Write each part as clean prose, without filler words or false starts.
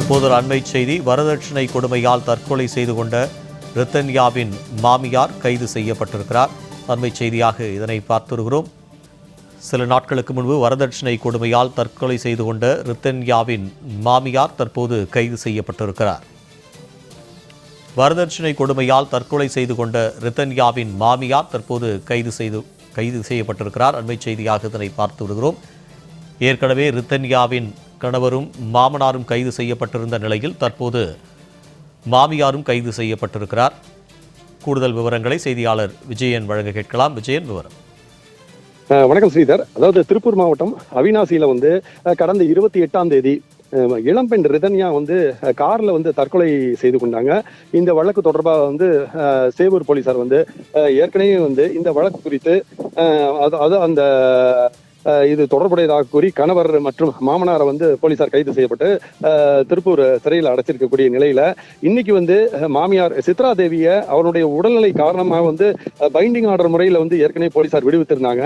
தற்போது ஒரு அண்மை செய்தி. வரதட்சணை கொடுமையால் தற்கொலை செய்து கொண்ட ரித்தன்யாவின் மாமியார் கைது செய்யப்பட்டிருக்கிறார். அண்மை செய்தியாக இதனை பார்த்து வருகிறோம். சில நாட்களுக்கு முன்பு வரதட்சணை கொடுமையால் தற்கொலை செய்து கொண்ட ரித்தன்யாவின் மாமியார் தற்போது கைது செய்யப்பட்டிருக்கிறார். வரதட்சணை கொடுமையால் தற்கொலை செய்து கொண்ட ரித்தன்யாவின் மாமியார் தற்போது கைது செய்யப்பட்டிருக்கிறார். அண்மை செய்தியாக இதனை பார்த்து வருகிறோம். ஏற்கனவே ரித்தன்யாவின் கணவரும் மாமனாரும் கைது செய்யப்பட்டிருந்த நிலையில் தற்போது மாமியாரும் கைது செய்யப்பட்டிருக்கிறார். கூடுதல் விவரங்களை செய்தியாளர் விஜயன் வழங்க கேட்கலாம். விஜயன், விவரம். வணக்கம் ஸ்ரீதர். அதாவது திருப்பூர் மாவட்டம் அவினாசியில கடந்த 28ஆம் தேதி இளம்பெண் ரிதன்யா கார்ல தற்கொலை செய்து கொண்டாங்க. இந்த வழக்கு தொடர்பாக சேவூர் போலீசார் ஏற்கனவே இந்த வழக்கு குறித்து அந்த இது தொடர்புடையதாக கூறி கணவர் மற்றும் மாமனாரை போலீசார் கைது செய்யப்பட்டு திருப்பூர் சிறையில் அடைச்சிருக்கக்கூடிய நிலையில இன்னைக்கு மாமியார் சித்ரா தேவியை அவருடைய உடல்நிலை காரணமாக பைண்டிங் ஆர்டர் முறையில ஏற்கனவே போலீசார் விடுவித்திருந்தாங்க.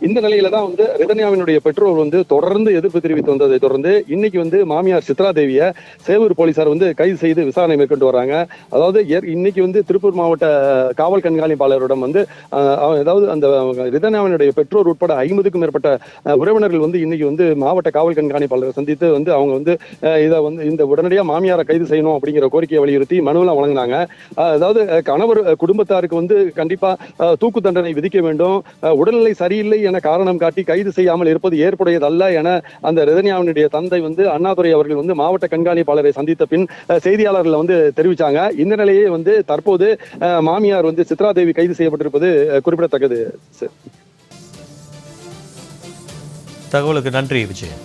இந்த நிலையில தான் ரிதன்யாவினுடைய பெற்றோர் தொடர்ந்து எதிர்ப்பு தெரிவித்து வந்ததை தொடர்ந்து இன்னைக்கு மாமியார் சித்ரா தேவியை சேவூர் போலீசார் கைது செய்து விசாரணை மேற்கொண்டு வராங்க. அதாவது இன்னைக்கு திருப்பூர் மாவட்ட காவல் கண்காணிப்பாளரிடம் அதாவது அந்த ரிதன்யாவினுடைய பெற்றோர் உட்பட 50க்கும் மேற்பட்ட உறவினர்கள் இன்னைக்கு மாவட்ட காவல் கண்காணிப்பாளரை சந்தித்து அவங்க இதை இந்த உடனடியாக மாமியாரை கைது செய்யணும் அப்படிங்கிற கோரிக்கையை வலியுறுத்தி மனுவெல்லாம் வழங்கினாங்க. அதாவது கணவர் குடும்பத்தாருக்கு கண்டிப்பா தூக்கு தண்டனை விதிக்க வேண்டும், உடல்நிலை சரியில்லை என காரணம் காட்டி கைது செய்யாமல் இருப்பது ஏற்புடையதல்ல என அந்த ரிதன்யாவினுடைய தந்தை அண்ணாதுரை அவர்கள் மாவட்ட கண்காணிப்பாளரை சந்தித்த பின் செய்தியாளர்கள் தெரிவிச்சாங்க. இந்த நிலையே தற்போது மாமியார் சித்ரா தேவி கைது செய்யப்பட்டிருப்பது குறிப்பிடத்தக்கது. தகவலுக்கு நன்றி விஜயன்.